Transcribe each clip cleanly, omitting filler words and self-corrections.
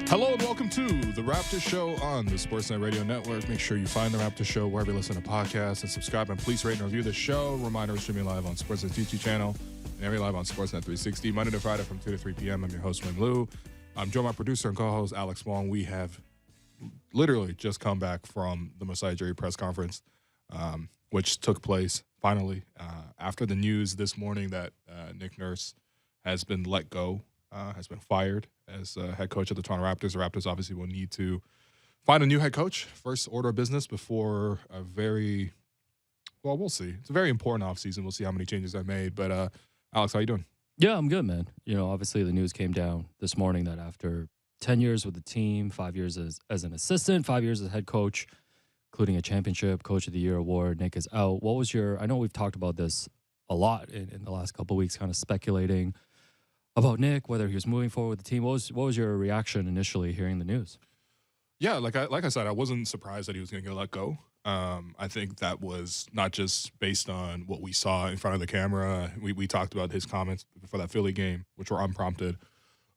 Hello and welcome to the Raptors Show on the Sportsnet Radio Network. Make sure you find the Raptors Show wherever you listen to podcasts and subscribe, and please rate and review the show. Reminder, we're streaming live on Sportsnet's YouTube channel and every live on Sportsnet 360, Monday to Friday from 2 to 3 p.m. I'm your host, Wing Liu. I'm joined by producer and co-host Alex Wong. We have literally just come back from the Masai Ujiri press conference, which took place finally after the news this morning that Nick Nurse has been let go, has been fired as head coach of the Toronto Raptors. The Raptors obviously will need to find a new head coach, first order of business before a very, well, we'll see. It's a very important offseason. We'll see how many changes are made. But Alex, how you doing? Yeah, I'm good, man. You know, obviously the news came down this morning that after 10 years with the team, 5 years as an assistant, 5 years as head coach, including a championship, Coach of the Year award, Nick is out. What was your, I know we've talked about this a lot in the last couple of weeks, kind of speculating about Nick, whether he was moving forward with the team. What was your reaction initially hearing the news? Yeah, like I said, I wasn't surprised that he was going to get let go. I think that was not just based on what we saw in front of the camera. We talked about his comments for that Philly game, which were unprompted.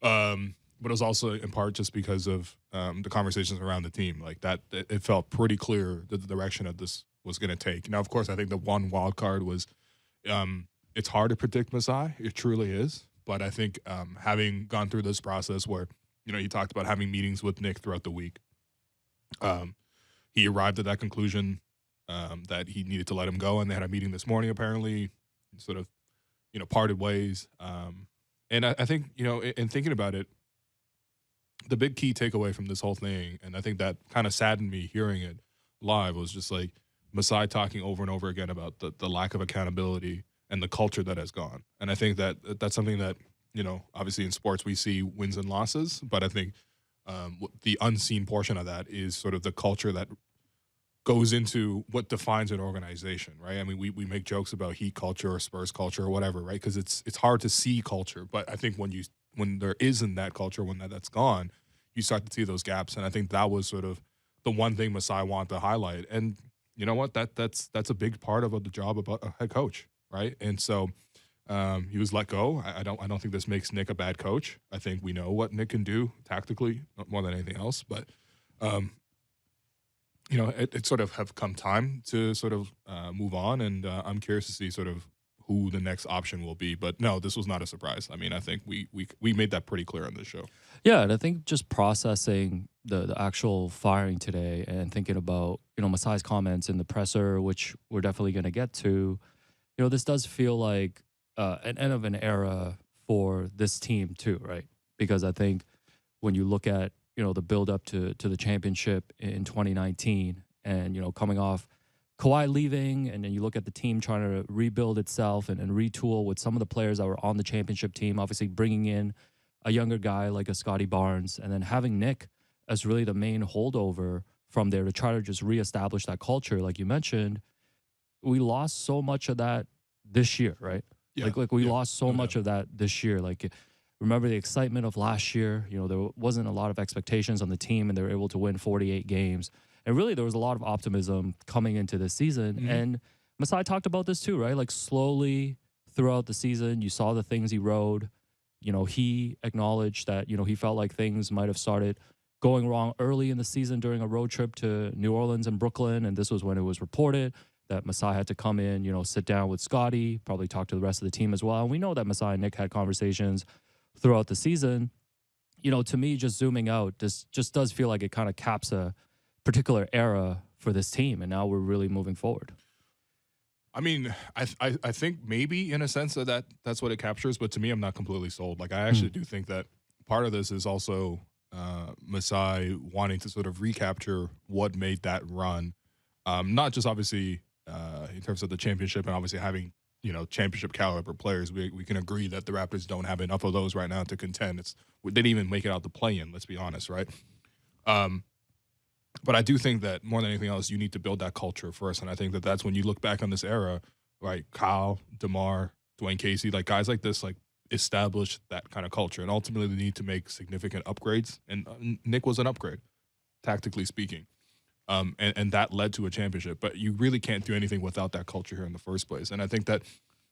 But it was also in part just because of the conversations around the team. Like that, it felt pretty clear the direction that this was going to take. Now, of course, I think the one wild card was it's hard to predict Masai. It truly is. But I think having gone through this process where, you know, he talked about having meetings with Nick throughout the week, he arrived at that conclusion that he needed to let him go. And they had a meeting this morning, apparently, sort of, you know, parted ways. And I think, you know, in thinking about it, the big key takeaway from this whole thing, and I think that kind of saddened me hearing it live, was just like Masai talking over and over again about the lack of accountability and the culture that has gone. And I think that that's something that, you know, obviously in sports we see wins and losses, but I think the unseen portion of that is sort of the culture that goes into what defines an organization, right? I mean, we make jokes about Heat culture or Spurs culture or whatever, right? Because it's hard to see culture, but I think when there isn't that culture, when that's gone, you start to see those gaps. And I think that was sort of the one thing Masai wanted to highlight. And you know what? That's a big part of the job of a head coach. Right. And so he was let go. I don't think this makes Nick a bad coach. I think we know what Nick can do tactically, more than anything else. But, you know, it sort of have come time to sort of move on. And I'm curious to see sort of who the next option will be. But no, this was not a surprise. I mean, I think we made that pretty clear on this show. Yeah, and I think just processing the actual firing today and thinking about, you know, Masai's comments in the presser, which we're definitely going to get to. You know, this does feel like an end of an era for this team too, right? Because I think when you look at, you know, the build up to the championship in 2019 and, you know, coming off Kawhi leaving, and then you look at the team trying to rebuild itself and retool with some of the players that were on the championship team, obviously bringing in a younger guy like a Scotty Barnes, and then having Nick as really the main holdover from there to try to just reestablish that culture, like you mentioned. We lost so much of that this year, right? Yeah. Like we lost so much of that this year. Like, remember the excitement of last year? You know, there wasn't a lot of expectations on the team, and they were able to win 48 games. And really, there was a lot of optimism coming into this season. Mm-hmm. And Masai talked about this too, right? Like slowly throughout the season, you saw the things he rode. You know, he acknowledged that, you know, he felt like things might have started going wrong early in the season during a road trip to New Orleans and Brooklyn. And this was when it was reported that Masai had to come in, you know, sit down with Scotty, probably talk to the rest of the team as well. And we know that Masai and Nick had conversations throughout the season. You know, to me, just zooming out, this just does feel like it kind of caps a particular era for this team. And now we're really moving forward. I mean, I think maybe in a sense that's what it captures. But to me, I'm not completely sold. Like, I actually do think that part of this is also Masai wanting to sort of recapture what made that run. Not just obviously in terms of the championship and obviously having, you know, championship caliber players. We can agree that the Raptors don't have enough of those right now to contend. They didn't even make it out the play-in, let's be honest, right? But I do think that more than anything else, you need to build that culture first. And I think that that's when you look back on this era, right? Kyle, DeMar, Dwayne Casey, like guys like this, like establish that kind of culture. And ultimately, they need to make significant upgrades. And Nick was an upgrade, tactically speaking. And that led to a championship. But you really can't do anything without that culture here in the first place. And I think that,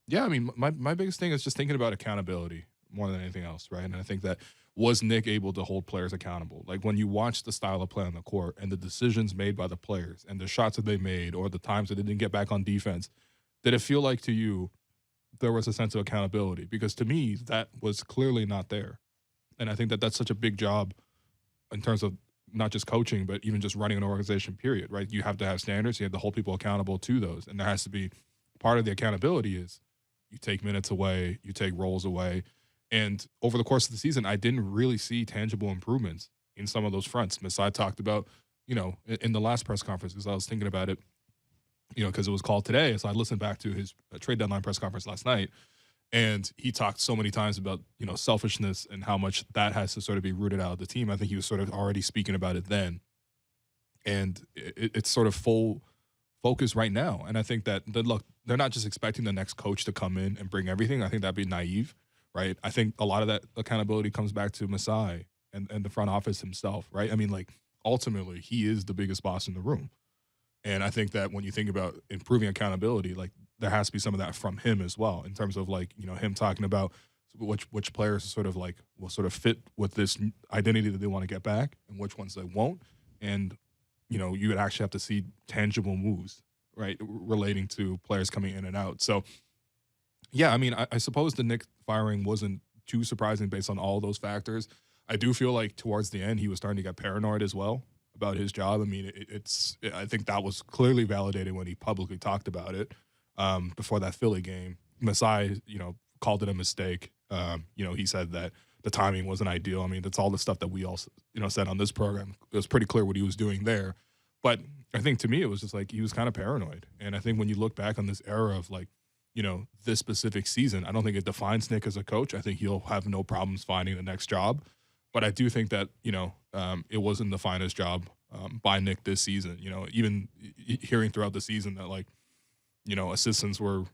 yeah, I mean, my biggest thing is just thinking about accountability more than anything else, right? And I think that was Nick able to hold players accountable? Like when you watch the style of play on the court and the decisions made by the players and the shots that they made or the times that they didn't get back on defense, did it feel like to you there was a sense of accountability? Because to me, that was clearly not there. And I think that that's such a big job in terms of not just coaching, but even just running an organization, period, right? You have to have standards. You have to hold people accountable to those. And there has to be part of the accountability is you take minutes away, you take roles away. And over the course of the season, I didn't really see tangible improvements in some of those fronts. Masai talked about, in the last press conference, because I was thinking about it, because it was called today. So I listened back to his trade deadline press conference last night. And he talked so many times about, selfishness and how much that has to sort of be rooted out of the team. I think he was sort of already speaking about it then. And it's sort of full focus right now. And I think that, look, they're not just expecting the next coach to come in and bring everything. I think that'd be naive, right? I think a lot of that accountability comes back to Masai and the front office himself, right? I mean, like, ultimately, he is the biggest boss in the room. And I think that when you think about improving accountability, like, there has to be some of that from him as well, in terms of, like, him talking about which players sort of like will sort of fit with this identity that they want to get back and which ones they won't. And, you would actually have to see tangible moves, right, relating to players coming in and out. So, yeah, I mean, I suppose the Nick firing wasn't too surprising based on all those factors. I do feel like towards the end he was starting to get paranoid as well about his job. I mean, I think that was clearly validated when he publicly talked about it before that Philly game. Masai, called it a mistake. He said that the timing wasn't ideal. I mean, that's all the stuff that we all, said on this program. It was pretty clear what he was doing there. But I think to me, it was just like he was kind of paranoid. And I think when you look back on this era of, like, this specific season, I don't think it defines Nick as a coach. I think he'll have no problems finding the next job. But I do think that, it wasn't the finest job by Nick this season. Even hearing throughout the season that, like, assistants were,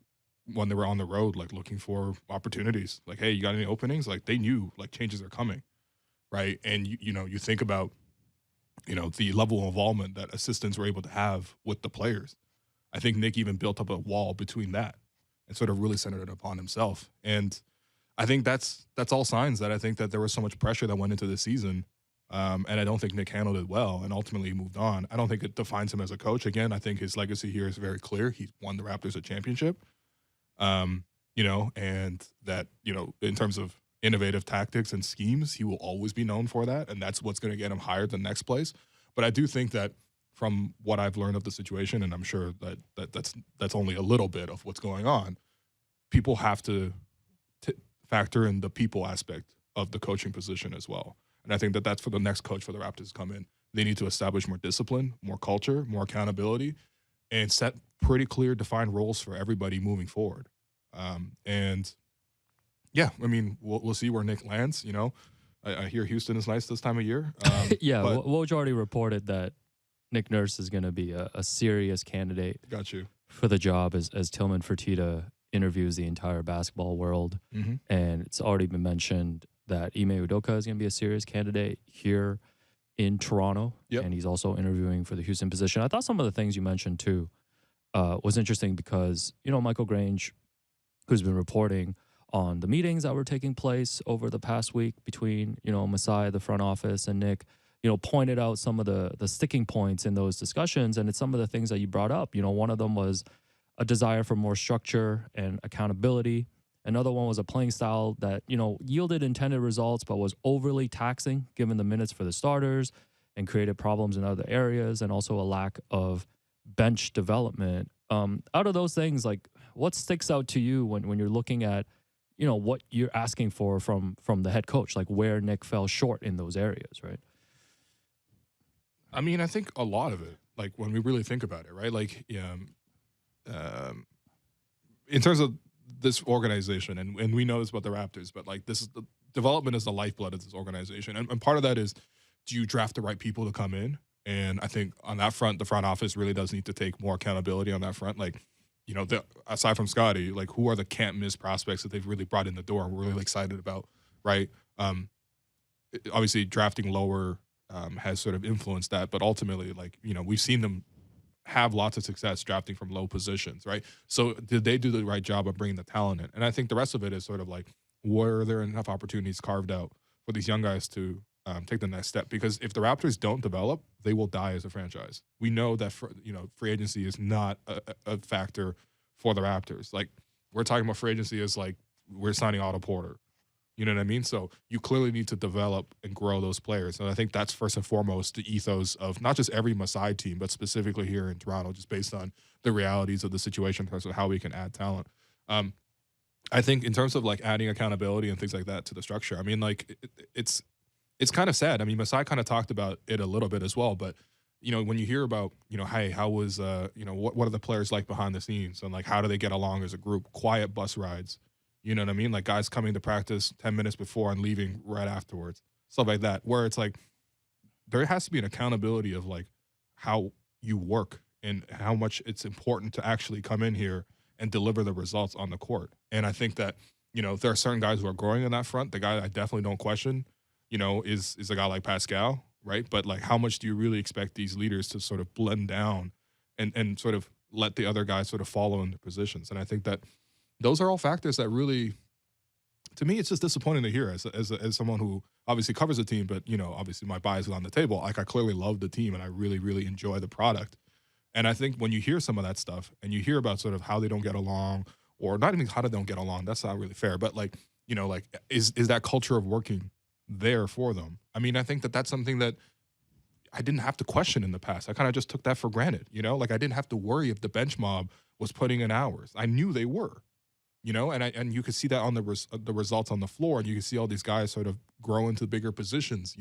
when they were on the road, like, looking for opportunities. Like, hey, you got any openings? Like, they knew, like, changes are coming, right? And, you think about, the level of involvement that assistants were able to have with the players. I think Nick even built up a wall between that and sort of really centered it upon himself. And I think that's all signs that I think that there was so much pressure that went into the season. And I don't think Nick handled it well, and ultimately he moved on. I don't think it defines him as a coach. Again, I think his legacy here is very clear. He won the Raptors a championship. And that, in terms of innovative tactics and schemes, he will always be known for that. And that's what's going to get him hired the next place. But I do think that from what I've learned of the situation, and I'm sure that's only a little bit of what's going on, people have to factor in the people aspect of the coaching position as well. And I think that that's for the next coach for the Raptors to come in. They need to establish more discipline, more culture, more accountability, and set pretty clear, defined roles for everybody moving forward. And yeah, I mean, we'll see where Nick lands. I hear Houston is nice this time of year. Yeah, but Woj already reported that Nick Nurse is going to be a serious candidate got you for the job as Tillman Fertitta interviews the entire basketball world. Mm-hmm. And it's already been mentioned that Ime Udoka is going to be a serious candidate here in Toronto. Yep. And he's also interviewing for the Houston position. I thought some of the things you mentioned too was interesting because, Michael Grange, who's been reporting on the meetings that were taking place over the past week between, Masai, the front office, and Nick, pointed out some of the sticking points in those discussions. And it's some of the things that you brought up. One of them was a desire for more structure and accountability. Another one was a playing style that, yielded intended results, but was overly taxing given the minutes for the starters and created problems in other areas, and also a lack of bench development. Out of those things, like, what sticks out to you when you're looking at, what you're asking for from the head coach, like where Nick fell short in those areas, right? I mean, I think a lot of it, like, when we really think about it, right? Like, in terms of this organization, and we know this about the Raptors, but, like, this is the development is the lifeblood of this organization. And part of that is, do you draft the right people to come in? And I think on that front, the front office really does need to take more accountability on that front. Like, aside from Scotty, like, who are the can't miss prospects that they've really brought in the door and we're really excited about, right? Obviously, drafting lower has sort of influenced that, but ultimately, like, we've seen them have lots of success drafting from low positions, right? So did they do the right job of bringing the talent in? And I think the rest of it is sort of like, were there enough opportunities carved out for these young guys to take the next step. Because if the Raptors don't develop, they will die as a franchise. We know that free agency is not a factor for the Raptors. Like, we're talking about free agency as like we're signing Otto Porter. You know what I mean? So you clearly need to develop and grow those players. And I think that's first and foremost the ethos of not just every Masai team, but specifically here in Toronto, just based on the realities of the situation in terms of how we can add talent. I think in terms of like adding accountability and things like that to the structure, I mean, like it's kind of sad. I mean, Masai kind of talked about it a little bit as well, but when you hear about, hey, how was, what are the players like behind the scenes and like how do they get along as a group? Quiet bus rides. You know what I mean? Like guys coming to practice 10 minutes before and leaving right afterwards. Stuff like that, where it's like there has to be an accountability of like how you work and how much it's important to actually come in here and deliver the results on the court. And I think that, there are certain guys who are growing on that front. The guy I definitely don't question, is a guy like Pascal, right? But like how much do you really expect these leaders to sort of blend down and sort of let the other guys sort of follow into positions? And I think that those are all factors that really, to me, it's just disappointing to hear as someone who obviously covers the team, but, obviously my bias is on the table. Like I clearly love the team and I really, really enjoy the product. And I think when you hear some of that stuff and you hear about sort of how they don't get along or not even how they don't get along, that's not really fair. But like, like is that culture of working there for them? I mean, I think that that's something that I didn't have to question in the past. I kind of just took that for granted, like I didn't have to worry if the bench mob was putting in hours. I knew they were. And you could see that on the results on the floor, and you can see all these guys sort of grow into bigger positions.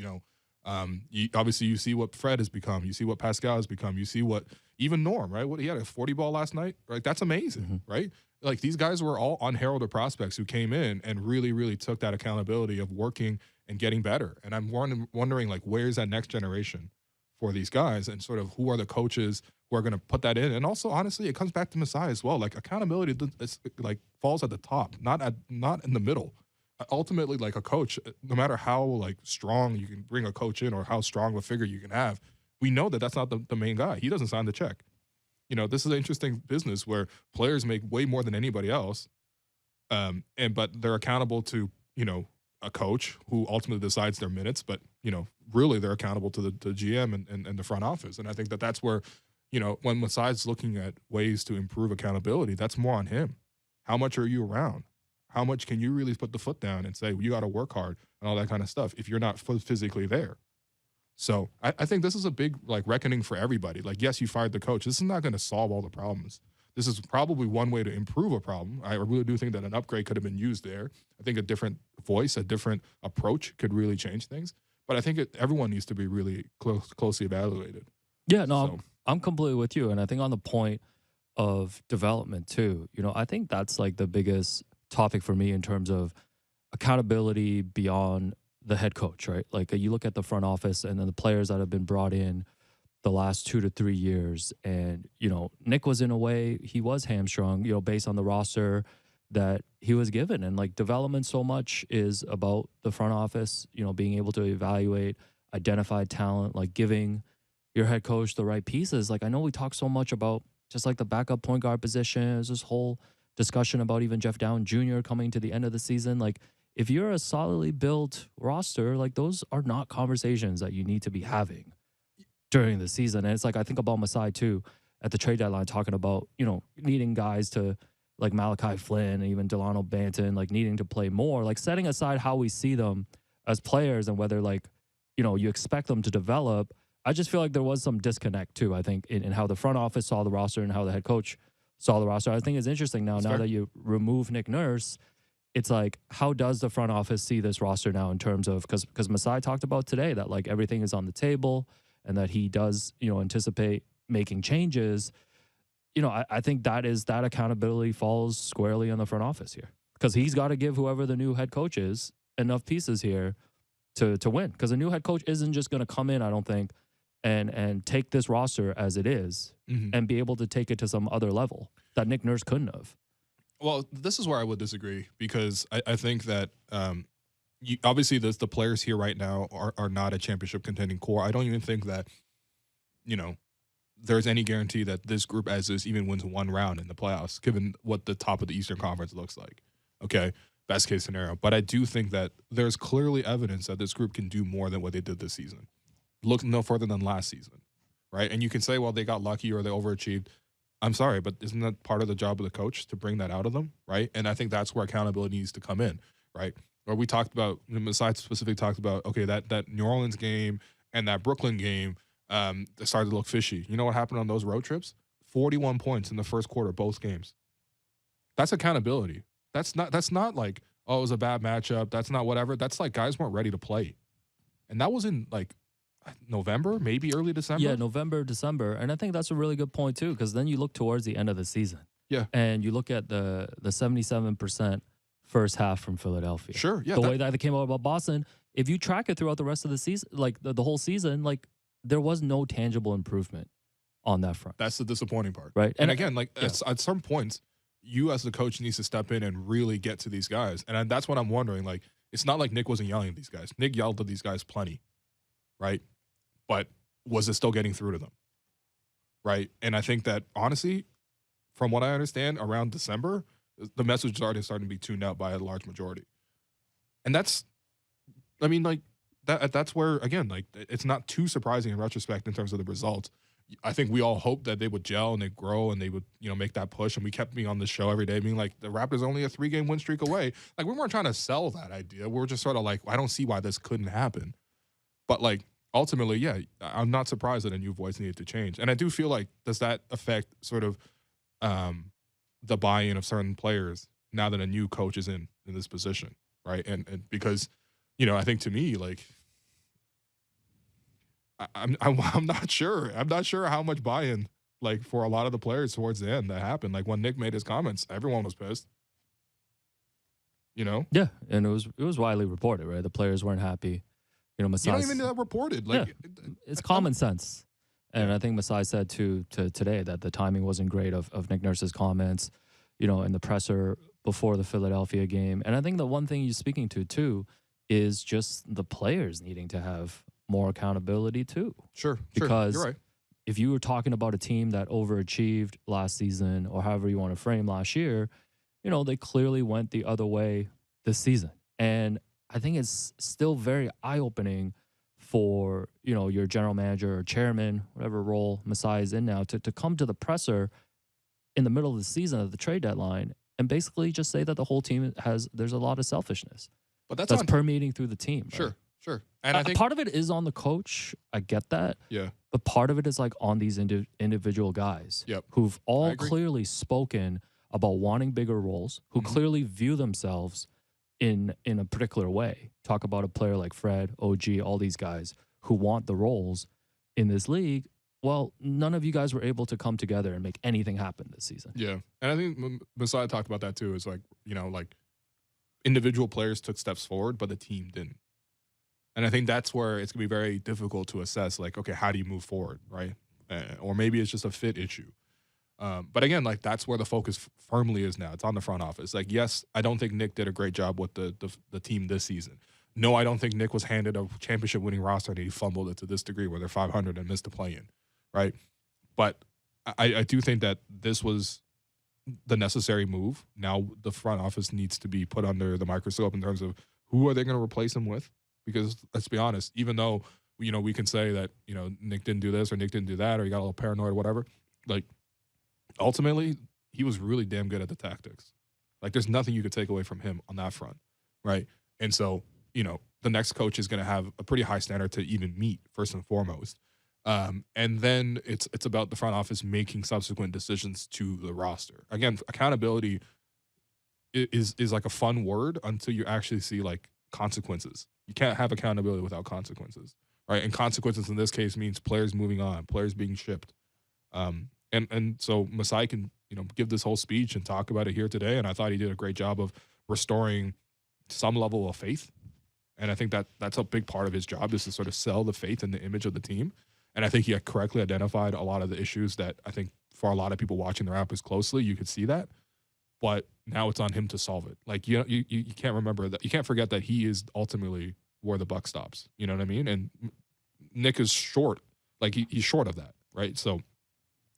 Obviously you see what Fred has become, you see what Pascal has become, you see what even Norm, right? What he had a 40 ball last night, right? That's amazing, right? Like these guys were all unheralded prospects who came in and really, really took that accountability of working and getting better. And I'm wondering like where's that next generation for these guys, and sort of who are the coaches who are going to put that in. And also, honestly, it comes back to Masai as well. Like accountability is like falls at the top, not in the middle. Ultimately, like a coach, no matter how like strong you can bring a coach in or how strong of a figure you can have, we know that that's not the main guy. He doesn't sign the check. This is an interesting business where players make way more than anybody else, but they're accountable to a coach who ultimately decides their minutes, but really they're accountable to the GM and the front office. And I think that that's where when Masai's looking at ways to improve accountability, that's more on him. How much are you around? How much can you really put the foot down and say, well, you got to work hard and all that kind of stuff if you're not physically there? So I think this is a big like reckoning for everybody. Like, yes, you fired the coach. This is not going to solve all the problems. This is probably one way to improve a problem. I really do think that an upgrade could have been used there. I think a different voice, a different approach could really change things. But I think everyone needs to be really closely evaluated. Yeah, no, I'm completely with you. And I think on the point of development too, I think that's like the biggest topic for me in terms of accountability beyond the head coach, right? Like you look at the front office and then the players that have been brought in the last 2 to 3 years. And, Nick was in a way, he was hamstrung, based on the roster that he was given. And like development so much is about the front office, being able to evaluate, identify talent, like giving your head coach the right pieces. Like I know we talk so much about just like the backup point guard position. There's this whole discussion about even Jeff Downs Jr. coming to the end of the season. Like if you're a solidly built roster, like those are not conversations that you need to be having during the season. And it's like I think about Masai too at the trade deadline, talking about, needing guys to like Malachi Flynn, even Delano Banton, like needing to play more, like setting aside how we see them as players and whether like, you expect them to develop. I just feel like there was some disconnect too, I think, in how the front office saw the roster and how the head coach saw the roster. I think it's interesting now that you remove Nick Nurse, it's like, how does the front office see this roster now in terms of, because Masai talked about today that like everything is on the table and that he does, anticipate making changes. I think that accountability falls squarely on the front office here, because he's got to give whoever the new head coach is enough pieces here to win. Because a new head coach isn't just going to come in, I don't think, and take this roster as it is and be able to take it to some other level that Nick Nurse couldn't have. Well, this is where I would disagree, because I think that obviously the players here right now are not a championship contending core. I don't even think that, there's any guarantee that this group as is even wins one round in the playoffs, given what the top of the Eastern Conference looks like. Okay. best case scenario. But I do think that there's clearly evidence that this group can do more than what they did this season. Look no further than last season, right? And you can say, well, they got lucky or they overachieved. I'm sorry, but isn't that part of the job of the coach to bring that out of them, right? And I think that's where accountability needs to come in, right? Or we talked about, besides specifically talked about, okay, that New Orleans game and that Brooklyn game, they started to look fishy. You know what happened on those road trips? 41 points in the first quarter, both games. That's accountability. That's not like, oh, it was a bad matchup. That's not whatever. That's like guys weren't ready to play. And that was in like November, maybe early December. Yeah, November, December. And I think that's a really good point too, because then you look towards the end of the season. Yeah. And you look at the 77% first half from Philadelphia. Sure. Yeah. The way that they came out about Boston, if you track it throughout the rest of the season, like the whole season, like there was no tangible improvement on that front. That's the disappointing part. Right. And again, like at some points, you as the coach needs to step in and really get to these guys. And that's what I'm wondering. Like, it's not like Nick wasn't yelling at these guys. Nick yelled at these guys plenty, right? But was it still getting through to them, right? And I think that, honestly, from what I understand, around December, the message is already starting to be tuned out by a large majority. And that's, I mean, like, that's where, again, like, it's not too surprising in retrospect in terms of the results. I think we all hoped that they would gel and they'd grow and they would, make that push. And we kept being on this show every day being like, the Raptors are only a 3-game win streak away. Like, we weren't trying to sell that idea. We were just sort of like, I don't see why this couldn't happen. But, like, ultimately, yeah, I'm not surprised that a new voice needed to change. And I do feel like, does that affect sort of the buy-in of certain players now that a new coach is in this position, right? And because, I think to me, like, I'm not sure. I'm not sure how much buy-in, like, for a lot of the players towards the end that happened. Like, when Nick made his comments, everyone was pissed. Yeah, and it was widely reported, right? The players weren't happy. Masai. You don't even need that reported. Like, it's common sense. And I think Masai said to today that the timing wasn't great of Nick Nurse's comments, in the presser before the Philadelphia game. And I think the one thing you're speaking to too is just the players needing to have more accountability too. Sure. Because you're right. If you were talking about a team that overachieved last season or however you want to frame last year, they clearly went the other way this season. And I think it's still very eye-opening for, your general manager or chairman, whatever role Masai is in now, to come to the presser in the middle of the season at the trade deadline and basically just say that the whole team there's a lot of selfishness. But that's permeating through the team. Sure. And I think part of it is on the coach. I get that. Yeah. But part of it is like on these individual guys who've all clearly spoken about wanting bigger roles, who clearly view themselves in a particular way. Talk about a player like Fred, OG, all these guys who want the roles in this league. Well, none of you guys were able to come together and make anything happen this season. Yeah. And I think Messiah talked about that too, is like, like individual players took steps forward, but the team didn't. And I think that's where it's going to be very difficult to assess, like, okay, how do you move forward, right? Or maybe it's just a fit issue. But again, like, that's where the focus firmly is now. It's on the front office. Like, yes, I don't think Nick did a great job with the team this season. No, I don't think Nick was handed a championship-winning roster and he fumbled it to this degree where they're 500 and missed the play-in, right? But I do think that this was the necessary move. Now the front office needs to be put under the microscope in terms of who are they going to replace him with? Because let's be honest, even though, we can say that, Nick didn't do this or Nick didn't do that or he got a little paranoid or whatever, like, ultimately, he was really damn good at the tactics. Like, there's nothing you could take away from him on that front, right? And so, the next coach is going to have a pretty high standard to even meet, first and foremost. And then it's about the front office making subsequent decisions to the roster. Again, accountability is like a fun word until you actually see, like, consequences. You can't have accountability without consequences, right? And consequences in this case means players moving on, players being shipped. And so Masai can, give this whole speech and talk about it here today. And I thought he did a great job of restoring some level of faith. And I think that's a big part of his job, is to sort of sell the faith and the image of the team. And I think he had correctly identified a lot of the issues that I think for a lot of people watching the Raptors closely, you could see that. But now it's on him to solve it. Like, you can't remember that. You can't forget that he is ultimately where the buck stops. You know what I mean? And Nick is short. Like, he's short of that, right? So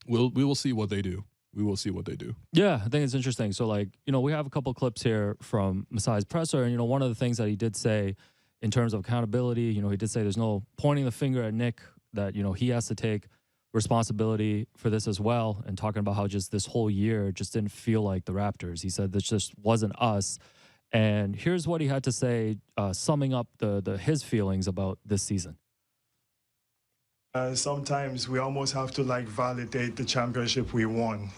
we will see what they do. we will see what they do. Yeah, I think it's interesting. So, like, we have a couple clips here from Masai's presser. And, one of the things that he did say in terms of accountability, he did say there's no pointing the finger at Nick, that, he has to take responsibility for this as well. And talking about how just this whole year just didn't feel like the Raptors. He said this just wasn't us. And here's what he had to say, summing up his feelings about this season. Sometimes we almost have to validate the championship we won.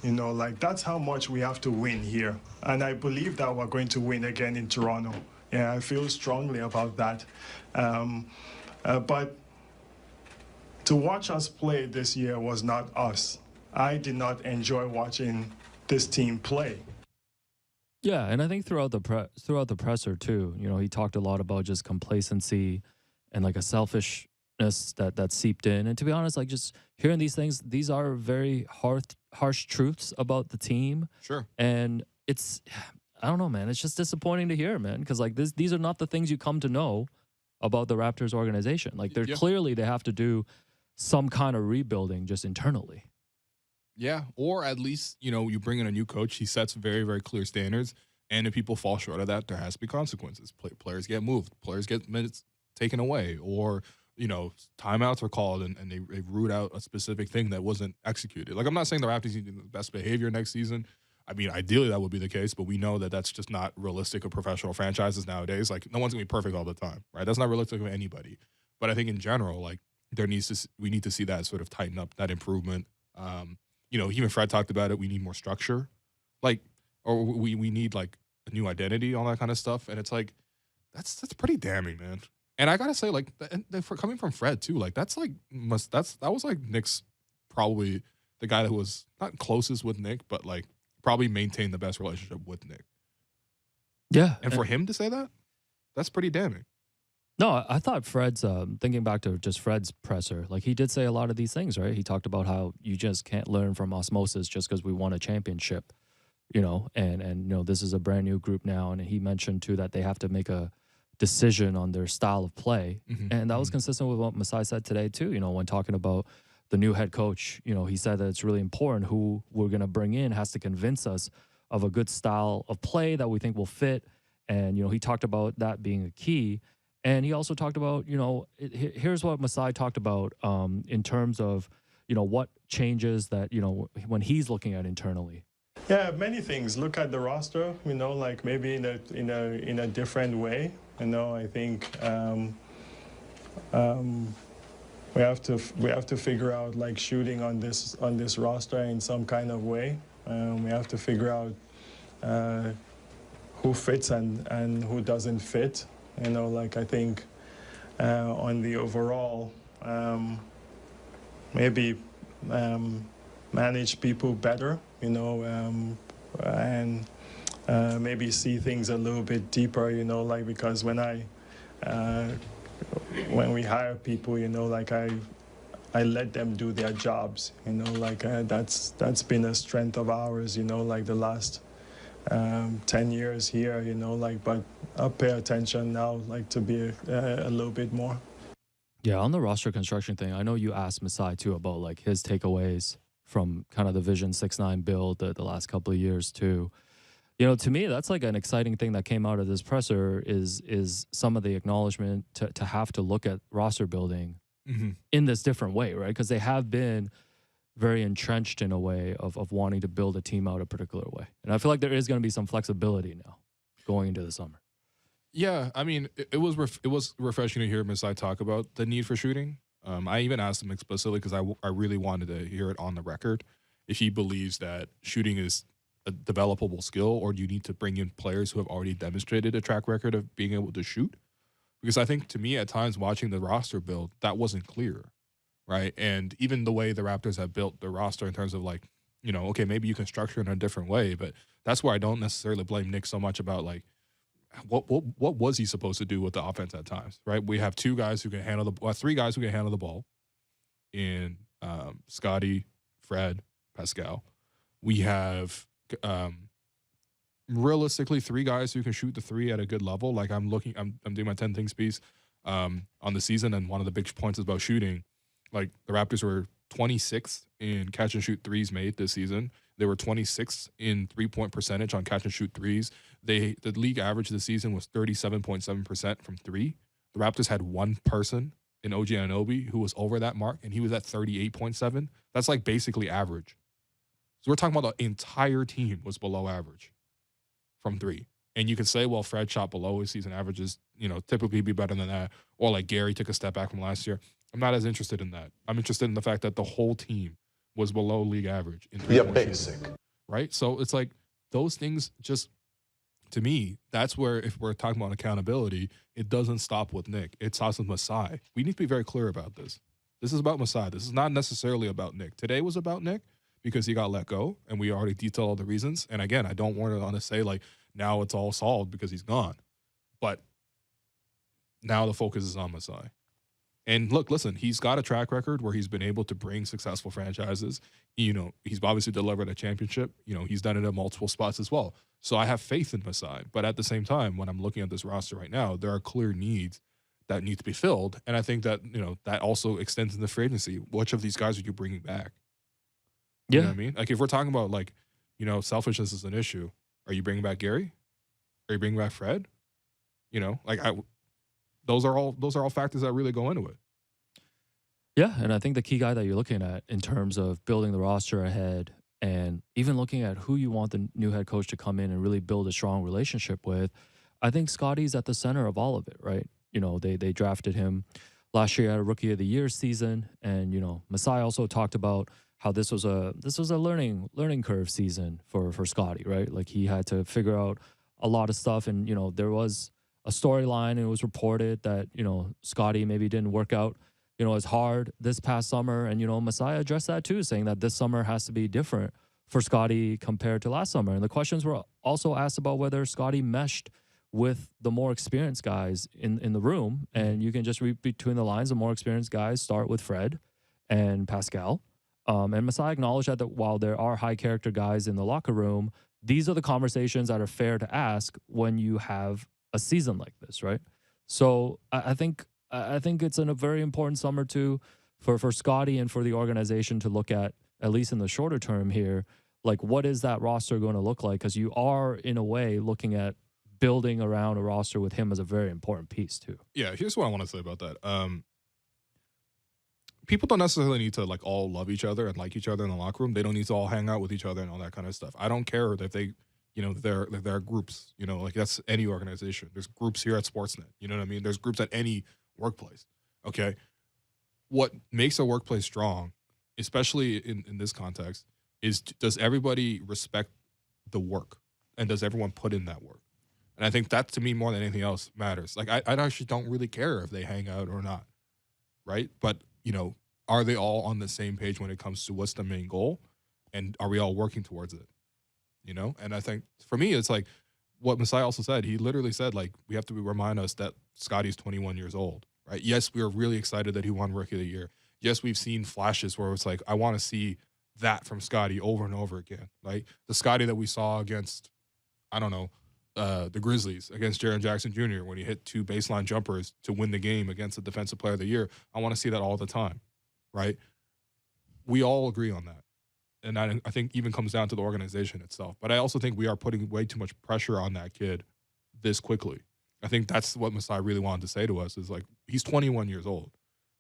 That's how much we have to win here. And I believe that we're going to win again in Toronto. Yeah, I feel strongly about that. But to watch us play this year was not us. I did not enjoy watching this team play. Yeah, and I think throughout the presser too, he talked a lot about just complacency and a selfishness that seeped in. And to be honest, just hearing these things, these are very harsh truths about the team. Sure. And I don't know, man. It's just disappointing to hear, man, because these are not the things you come to know about the Raptors organization. Clearly they have to do some kind of rebuilding just internally. Yeah, or at least, you bring in a new coach. He sets very, very clear standards. And if people fall short of that, there has to be consequences. Players get moved. Players get minutes taken away. Or, timeouts are called and they root out a specific thing that wasn't executed. I'm not saying the Raptors need the best behavior next season. I mean, ideally that would be the case, but we know that that's just not realistic of professional franchises nowadays. No one's going to be perfect all the time, right? That's not realistic of anybody. But I think in general, we need to see that sort of tighten up, that improvement. Even Fred talked about it. We need more structure, or we need a new identity, all that kind of stuff. And it's that's pretty damning, man. And I gotta say, for coming from Fred too, that was Nick's probably the guy that was not closest with Nick, but probably maintained the best relationship with Nick. Yeah, and for him to say that, that's pretty damning. No, I thought Fred's, thinking back to just Fred's presser, he did say a lot of these things, right? He talked about how you just can't learn from osmosis just because we won a championship, and this is a brand new group now. And he mentioned too that they have to make a decision on their style of play. Mm-hmm. And that was consistent with what Masai said today too, when talking about the new head coach. He said that it's really important who we're going to bring in has to convince us of a good style of play that we think will fit. And, he talked about that being a key. And he also talked about, here's what Masai talked about in terms of, what changes that, when he's looking at internally. Yeah, many things. Look at the roster, maybe in a different way. I think we have to figure out shooting on this roster in some kind of way. We have to figure out who fits and who doesn't fit. I think on the overall, maybe manage people better, and maybe see things a little bit deeper, because when we hire people, I let them do their jobs, that's been a strength of ours, the last 10 years here, but I'll pay attention now, to be a little bit more. Yeah, on the roster construction thing, I know you asked Masai too about his takeaways from kind of the Vision 6-9 build the last couple of years too. To me, that's an exciting thing that came out of this presser is some of the acknowledgement to have to look at roster building in this different way, right? Because they have been very entrenched in a way of wanting to build a team out a particular way. And I feel like there is going to be some flexibility now going into the summer. Yeah, I mean, it was refreshing to hear Masai talk about the need for shooting. I even asked him explicitly because I really wanted to hear it on the record if he believes that shooting is a developable skill, or do you need to bring in players who have already demonstrated a track record of being able to shoot? Because I think, to me, at times watching the roster build, that wasn't clear, right? And even the way the Raptors have built the roster in terms of okay, maybe you can structure it in a different way, but that's where I don't necessarily blame Nick so much about what was he supposed to do with the offense at times, right? We have three guys who can handle the ball in Scotty, Fred, Pascal. We have realistically 3 guys who can shoot the 3 at a good level. I'm doing my 10 things piece on the season, and one of the big points is about shooting. The Raptors were 26th in catch and shoot threes made this season. They were 26th in 3-point percentage on catch and shoot threes. The league average this season was 37.7% from three. The Raptors had one person in OG Anunoby who was over that mark, and he was at 38.7. That's like basically average. So we're talking about the entire team was below average from three. And you can say, well, Fred shot below his season averages, typically be better than that. Or like Gary took a step back from last year. I'm not as interested in that. I'm interested in the fact that the whole team was below league average in three-point basic. shooting, right? So it's like those things just, to me, that's where if we're talking about accountability, it doesn't stop with Nick. It stops with Masai. We need to be very clear about this. This is about Masai. This is not necessarily about Nick. Today was about Nick because he got let go, and we already detailed all the reasons. And again, I don't want to say like now it's all solved because he's gone. But now the focus is on Masai. And look, listen, he's got a track record where he's been able to bring successful franchises. He's obviously delivered a championship. He's done it at multiple spots as well. So I have faith in Masai. But at the same time, when I'm looking at this roster right now, there are clear needs that need to be filled. And I think that, that also extends into free agency. Which of these guys are you bringing back? You know what I mean? Like if we're talking about like, selfishness is an issue, are you bringing back Gary? Are you bringing back Fred? Those are all factors that really go into it. Yeah, and I think the key guy that you're looking at in terms of building the roster ahead and even looking at who you want the new head coach to come in and really build a strong relationship with, I think Scotty's at the center of all of it, right? They drafted him last year at a Rookie of the Year season, and Masai also talked about how this was a learning curve season for Scotty, right? Like he had to figure out a lot of stuff, and there was a storyline, and it was reported that Scotty maybe didn't work out as hard this past summer, and Masai addressed that too, saying that this summer has to be different for Scotty compared to last summer. And the questions were also asked about whether Scotty meshed with the more experienced guys in the room, and you can just read between the lines. The more experienced guys start with Fred and Pascal, and Masai acknowledged that while there are high character guys in the locker room, these are the conversations that are fair to ask when you have a season like this, right? So I think it's a very important summer too for Scotty and for the organization to look at least in the shorter term here, like what is that roster going to look like? Because you are in a way looking at building around a roster with him as a very important piece too. Yeah, here's what I want to say about that. People don't necessarily need to like all love each other and like each other in the locker room. They don't need to all hang out with each other and all that kind of stuff. I don't care if they, there are groups, like that's any organization. There's groups here at Sportsnet. You know what I mean? There's groups at any workplace. Okay. What makes a workplace strong, especially in this context, is does everybody respect the work, and does everyone put in that work? And I think that, to me, more than anything else, matters. Like I actually don't really care if they hang out or not, right? But are they all on the same page when it comes to what's the main goal, and are we all working towards it? And I think for me, it's like what Masai also said. He literally said, like, we have to remind us that Scotty's 21 years old, right? Yes, we are really excited that he won Rookie of the Year. Yes, we've seen flashes where it's like, I want to see that from Scotty over and over again. Like the Scotty that we saw against, I don't know, the Grizzlies, against Jaren Jackson Jr. when he hit 2 baseline jumpers to win the game against the Defensive Player of the Year. I want to see that all the time, right? We all agree on that. And I think even comes down to the organization itself. But I also think we are putting way too much pressure on that kid this quickly. I think that's what Masai really wanted to say to us is like, he's 21 years old.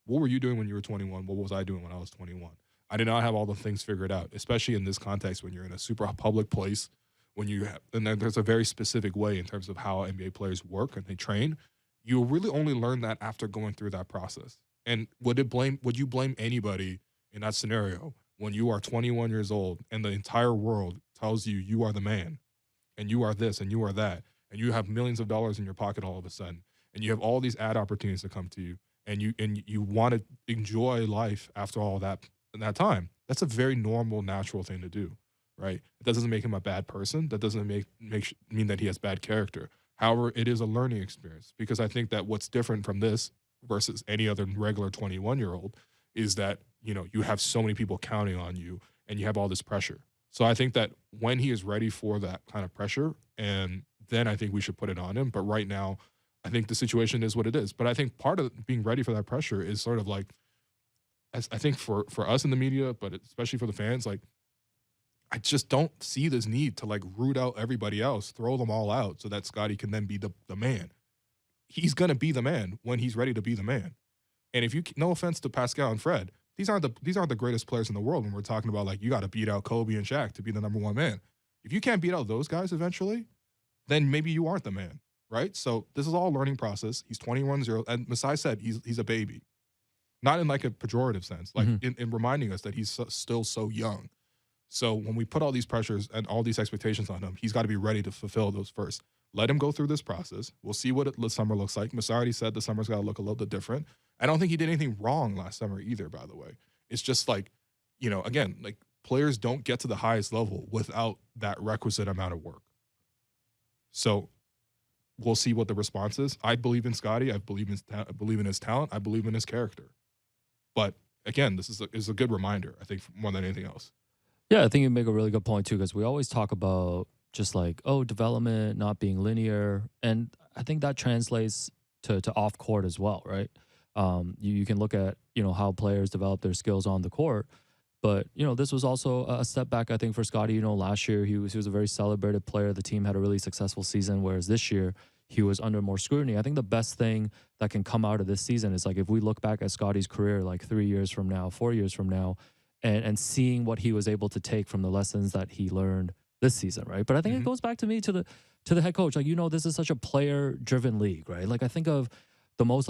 What were you doing when you were 21? What was I doing when I was 21? I did not have all the things figured out, especially in this context when you're in a super public place, when you have, and there's a very specific way in terms of how NBA players work and they train. You really only learn that after going through that process. And would you blame anybody in that scenario when you are 21 years old and the entire world tells you you are the man and you are this and you are that and you have millions of dollars in your pocket all of a sudden and you have all these ad opportunities to come to you and you want to enjoy life after all that time? That's a very normal, natural thing to do, right? That doesn't make him a bad person. That doesn't mean that he has bad character. However, it is a learning experience, because I think that what's different from this versus any other regular 21-year-old is that, you have so many people counting on you and you have all this pressure. So I think that when he is ready for that kind of pressure, and then I think we should put it on him. But right now, I think the situation is what it is. But I think part of being ready for that pressure is sort of like, I think for us in the media, but especially for the fans, like, I just don't see this need to like root out everybody else, throw them all out so that Scotty can then be the man. He's going to be the man when he's ready to be the man. And if you, no offense to Pascal and Fred, these aren't the greatest players in the world when we're talking about like you got to beat out Kobe and Shaq to be the number one man. If you can't beat out those guys eventually, then maybe you aren't the man, right? So this is all a learning process. He's 21 years old, and Masai said he's a baby, not in like a pejorative sense, like in reminding us that he's still so young. So when we put all these pressures and all these expectations on him, he's got to be ready to fulfill those first. Let him go through this process. We'll see what the summer looks like. Masai already said the summer's got to look a little bit different. I don't think he did anything wrong last summer either, by the way. It's just like, again, like players don't get to the highest level without that requisite amount of work. So we'll see what the response is. I believe in Scotty. I believe in his talent. I believe in his character. But again, this is a good reminder, I think, more than anything else. Yeah, I think you make a really good point too, because we always talk about just like, development not being linear. And I think that translates to off court as well, right? You can look at, how players develop their skills on the court. But, this was also a step back, I think, for Scotty. Last year he was a very celebrated player. The team had a really successful season, whereas this year he was under more scrutiny. I think the best thing that can come out of this season is like if we look back at Scotty's career like 3 years from now, 4 years from now, and seeing what he was able to take from the lessons that he learned this season, right? But I think it goes back to me to the head coach. Like, this is such a player-driven league, right? Like I think of the most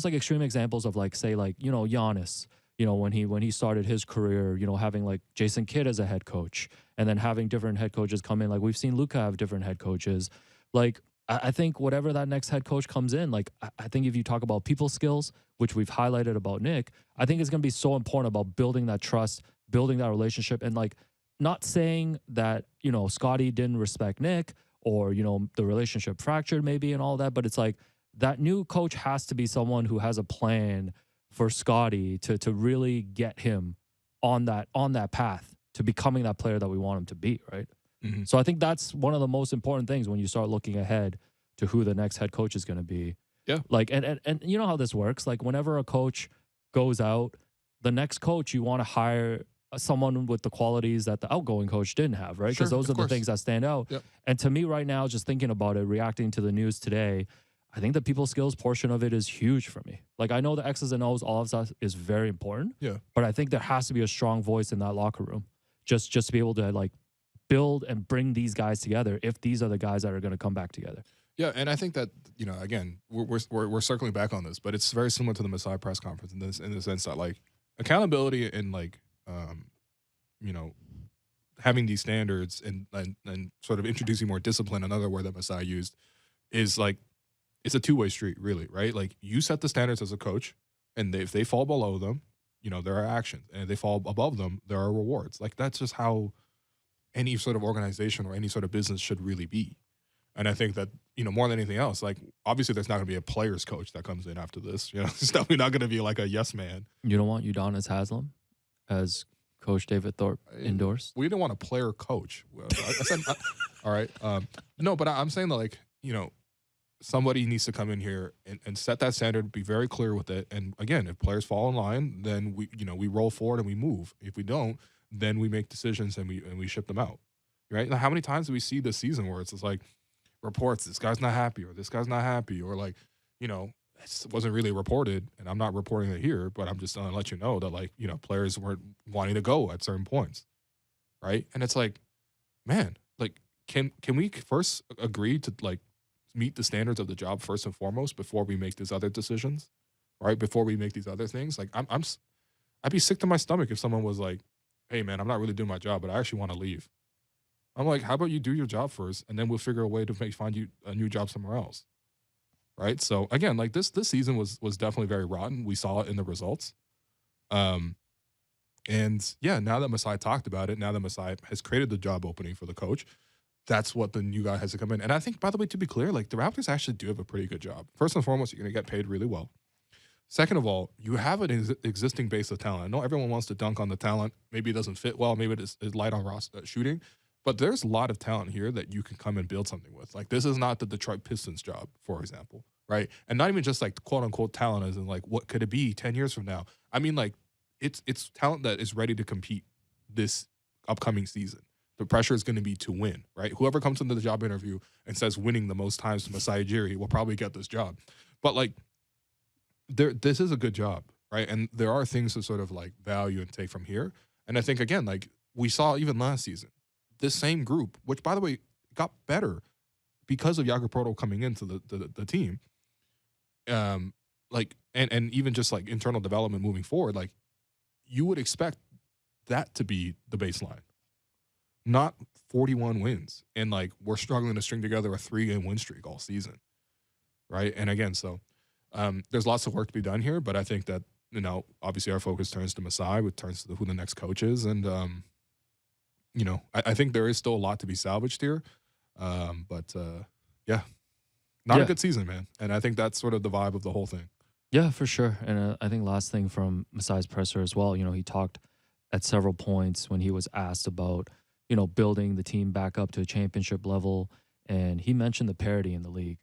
extreme examples of like, say, like, Giannis, when he started his career, having like Jason Kidd as a head coach and then having different head coaches come in. Like we've seen Luka have different head coaches. Like I think whatever that next head coach comes in, like I think if you talk about people skills, which we've highlighted about Nick, I think it's going to be so important about building that trust, building that relationship, and like not saying that, Scotty didn't respect Nick or, the relationship fractured maybe and all that, but it's like that new coach has to be someone who has a plan for Scotty to really get him on that path to becoming that player that we want him to be, right? Mm-hmm. So I think that's one of the most important things when you start looking ahead to who the next head coach is going to be. Yeah. Like, and you know how this works. Like whenever a coach goes out, the next coach, you want to hire someone with the qualities that the outgoing coach didn't have, right? Because those are the things that stand out. Yep. And to me right now, just thinking about it, reacting to the news today, I think the people skills portion of it is huge for me. Like I know the X's and O's, all of that is very important. Yeah. But I think there has to be a strong voice in that locker room, just to be able to like build and bring these guys together if these are the guys that are going to come back together. Yeah, and I think that again we're circling back on this, but it's very similar to the Masai press conference in the sense that like accountability and like having these standards and sort of introducing more discipline, another word that Masai used, is like it's a two-way street, really, right? Like you set the standards as a coach, and if they fall below them, there are actions, and if they fall above them, there are rewards. Like that's just how any sort of organization or any sort of business should really be. And I think that, more than anything else, like obviously there's not going to be a player's coach that comes in after this. It's definitely not going to be like a yes man. You don't want Udonis Haslem as Coach David Thorpe indoors? We didn't want a player coach. I said, all right. No, but I'm saying that like, somebody needs to come in here and set that standard, be very clear with it. And again, if players fall in line, then we roll forward and we move. If we don't, then we make decisions and we ship them out. Right? Now, how many times do we see this season where it's just like reports, this guy's not happy or this guy's not happy, or like, it wasn't really reported, and I'm not reporting it here, but I'm just going to let you know that like, players weren't wanting to go at certain points. Right? And it's like, man, like can we first agree to like meet the standards of the job first and foremost before we make these other decisions, right? Before we make these other things, like I'd be sick to my stomach if someone was like, "Hey, man, I'm not really doing my job, but I actually want to leave." I'm like, "How about you do your job first, and then we'll figure a way to find you a new job somewhere else." Right? So again, like this season was definitely very rotten. We saw it in the results. And yeah, now that Masai talked about it, now that Masai has created the job opening for the coach, that's what the new guy has to come in. And I think, by the way, to be clear, like the Raptors actually do have a pretty good job. First and foremost, you're going to get paid really well. Second of all, you have an existing base of talent. I know everyone wants to dunk on the talent. Maybe it doesn't fit well. Maybe it's light on shooting. But there's a lot of talent here that you can come and build something with. Like this is not the Detroit Pistons job, for example, right? And not even just like quote unquote talent as in like what could it be 10 years from now? I mean like it's talent that is ready to compete this upcoming season. The pressure is going to be to win, right? Whoever comes into the job interview and says winning the most times to Masai Ujiri will probably get this job. But like, this is a good job, right? And there are things to sort of like value and take from here. And I think, again, like we saw even last season, this same group, which by the way got better because of Jakob Poeltl coming into the team, like and even just like internal development moving forward, like you would expect that to be the baseline, not 41 wins. And like we're struggling to string together a 3-game win streak all season, right? And again, so there's lots of work to be done here, but I think that, you know, obviously our focus turns to Masai, which turns to who the next coach is. And, you know, I think there is still a lot to be salvaged here. But yeah, not a good season, man. And I think that's sort of the vibe of the whole thing. Yeah, for sure. And I think last thing from Masai's presser as well, you know, he talked at several points when he was asked about, you know, building the team back up to a championship level. And he mentioned the parity in the league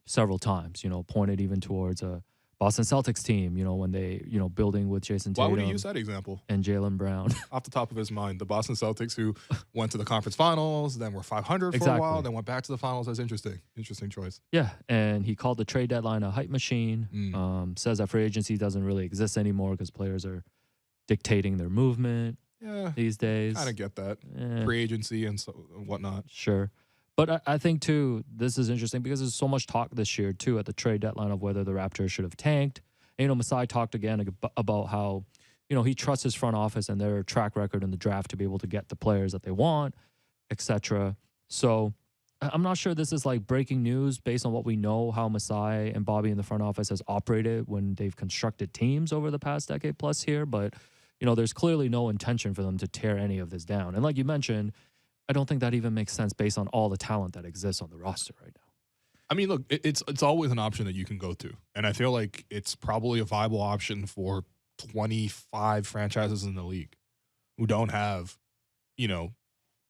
several times, you know, pointed even towards a Boston Celtics team, you know, when they, you know, building with Jason Tatum. Why would he use that example? And Jaylen Brown. Off the top of his mind, the Boston Celtics who went to the conference finals, then were 500 for a while, then went back to the finals. That's interesting. Interesting choice. Yeah, and he called the trade deadline a hype machine. Says that free agency doesn't really exist anymore because players are dictating their movement these days. Kind of get that. Free agency and so whatnot. Sure. But I think, too, this is interesting because there's so much talk this year, too, at the trade deadline of whether the Raptors should have tanked. And, you know, Masai talked again about how, you know, he trusts his front office and their track record in the draft to be able to get the players that they want, etc. So I'm not sure this is like breaking news based on what we know how Masai and Bobby in the front office has operated when they've constructed teams over the past decade plus here. But, you know, there's clearly no intention for them to tear any of this down. And like you mentioned, I don't think that even makes sense based on all the talent that exists on the roster right now. I mean, look, it's always an option that you can go to. And I feel like it's probably a viable option for 25 franchises in the league who don't have, you know,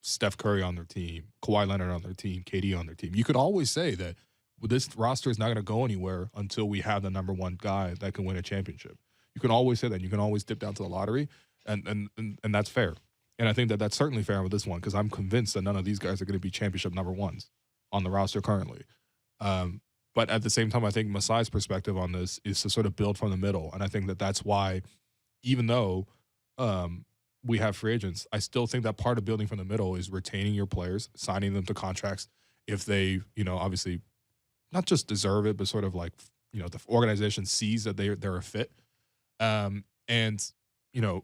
Steph Curry on their team, Kawhi Leonard on their team, KD on their team. You could always say that this roster is not going to go anywhere until we have the number one guy that can win a championship. You can always say that. You can always dip down to the lottery, and that's fair. And I think that that's certainly fair with this one because I'm convinced that none of these guys are going to be championship number ones on the roster currently. But at the same time, I think Masai's perspective on this is to sort of build from the middle. And I think that that's why, even though we have free agents, I still think that part of building from the middle is retaining your players, signing them to contracts if they, you know, obviously not just deserve it, but sort of like, you know, the organization sees that they're a fit. And, you know,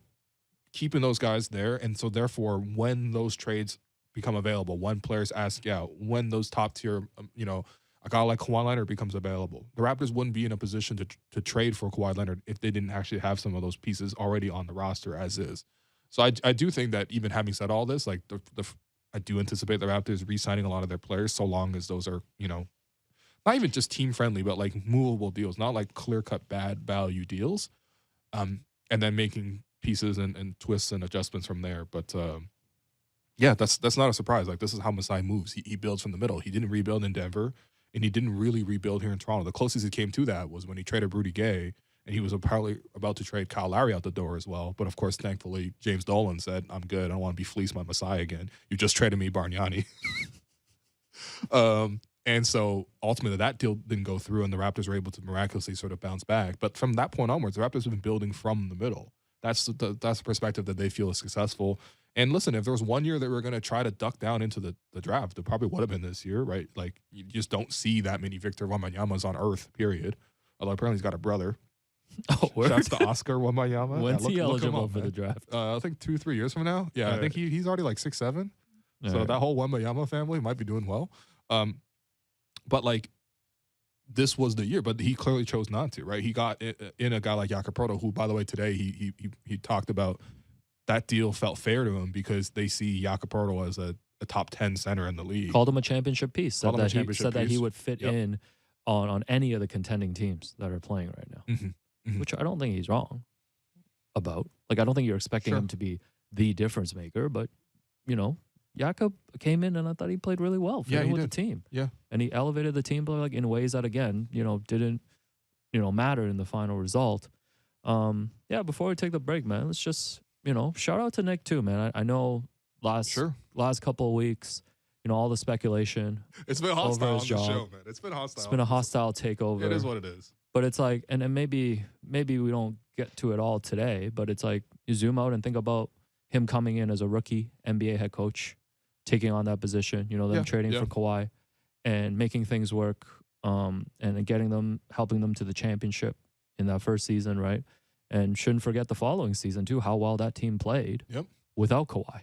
keeping those guys there. And so therefore, when those trades become available, when players ask out, when those top tier, you know, a guy like Kawhi Leonard becomes available, the Raptors wouldn't be in a position to trade for Kawhi Leonard if they didn't actually have some of those pieces already on the roster as is. So I do think that even having said all this, like I do anticipate the Raptors re-signing a lot of their players so long as those are, you know, not even just team friendly, but like movable deals, not like clear cut bad value deals. And then making pieces and twists and adjustments from there. But yeah, that's not a surprise. Like this is how Masai moves. He builds from the middle. He didn't rebuild in Denver, and he didn't really rebuild here in Toronto. The closest he came to that was when he traded Rudy Gay, and he was apparently about to trade Kyle Lowry out the door as well. But of course, thankfully, James Dolan said, "I'm good. I don't want to be fleeced by Masai again. You just traded me, Bargnani." And so ultimately that deal didn't go through, and the Raptors were able to miraculously sort of bounce back. But from that point onwards, the Raptors have been building from the middle. That's the perspective that they feel is successful. And listen, if there was one year that we were going to try to duck down into the draft, it probably would have been this year, right? Like, you just don't see that many Victor Wembanyama's on Earth, period. Although apparently he's got a brother. Oh, word? Shouts to Oscar Wembanyama. When's he eligible up, for the draft? I think 2-3 years from now. Yeah, I think he's already like 6'7". So that whole Wembanyama family might be doing well. But like, this was the year, but he clearly chose not to, right? He got in a guy like Jakob Poeltl, who, by the way, today he talked about that deal felt fair to him because they see Jakob Poeltl as a top 10 center in the league. Called him a championship piece. Said that he would fit in on any of the contending teams that are playing right now, which I don't think he's wrong about. Like, I don't think you're expecting him to be the difference maker, but, you know, Jakob came in and I thought he played really well with the team. Yeah. And he elevated the team like in ways that, again, you know, didn't, you know, matter in the final result. Before we take the break, man, let's just shout out to Nick too, man. I know last Sure. last couple of weeks, all the speculation It's been over hostile his on the show, job. man. It's been hostile. It's been a It's- hostile It is takeover. what it is. But it's like, and maybe we don't get to it all today, but it's like you zoom out and think about him coming in as a rookie NBA head coach, taking on that position, them Yeah, trading yeah. for Kawhi and making things work, and helping them to the championship in that first season, right? And shouldn't forget the following season too, how well that team played Yep. without Kawhi.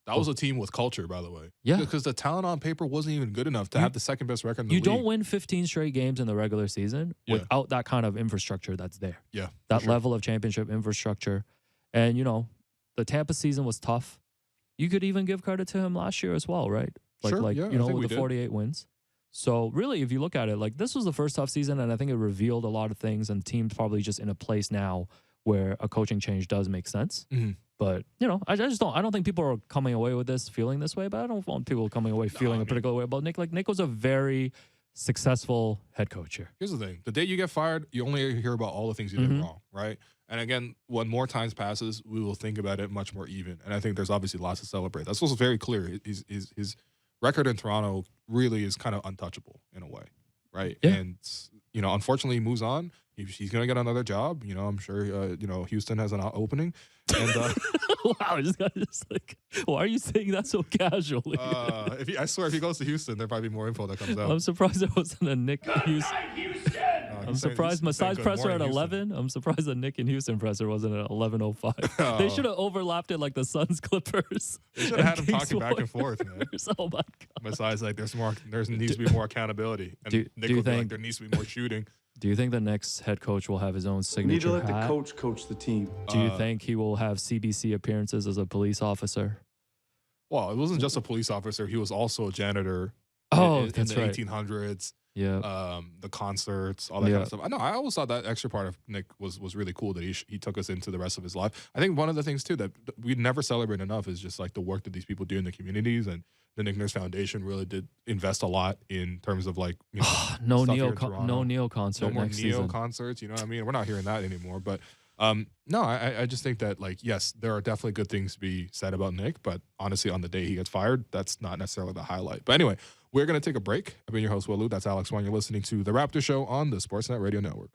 That was a team with culture, by the way. Yeah. Because the talent on paper wasn't even good enough to have the second best record in the You league. don't win 15 straight games in the regular season Yeah. without that kind of infrastructure that's there. Yeah. That for sure. level of championship infrastructure. And, the Tampa season was tough. You could even give credit to him last year as well, right? Sure, yeah, I think we with the did. 48 wins. So really, if you look at it, like this was the first tough season, and I think it revealed a lot of things, and the team's probably just in a place now where a coaching change does make sense. Mhm. But, I don't think people are coming away with this feeling this way, but I don't want people coming away feeling a particular way about Nick. Like Nick was a very successful head coach here. Here's the thing. The day you get fired, you only hear about all the things you did Mhm. wrong, right? And again, when more times passes, we will think about it much more even. And I think there's obviously lots to celebrate. That's also very clear. His record in Toronto really is kind of untouchable in a way, right? Yeah. And, unfortunately, he moves on. He's going to get another job. I'm sure, Houston has an opening. And Wow, why are you saying that so casually? I swear, if he goes to Houston, there'll probably be more info that comes out. I'm surprised there wasn't a Nick Houston. I'm surprised Massage presser at 11. I'm surprised the Nick and Houston presser wasn't at 11:05. They should have overlapped it like the Suns Clippers. They should have had him and talking back and forth, man. Warriors. Oh my god. Besides, like, there needs to be more accountability. And do Nick you would be like, think- there needs to be more shooting. Do you think the next head coach will have his own We need to signature let the hat? coach the team. Do you think he will have CBC appearances as a police officer? Well, it wasn't just a police officer. He was also a janitor. Oh, in that's the right. 1800s. Yeah. The concerts, all that kind of stuff. I know. I always thought that extra part of Nick was really cool that he took us into the rest of his life. I think one of the things too that we never celebrate enough is just like the work that these people do in the communities, and the Nick Nurse Foundation really did invest a lot in terms of like no stuff here Neo in Toronto. no Neo concert no more next Neo season. concerts. You know what I mean? We're not hearing that anymore. But no, I just think that like yes, there are definitely good things to be said about Nick, but honestly, on the day he gets fired, that's not necessarily the highlight. But anyway, we're gonna take a break. I've been your host, Walu. That's Alex Wong. You're listening to the Raptors Show on the Sportsnet Radio Network.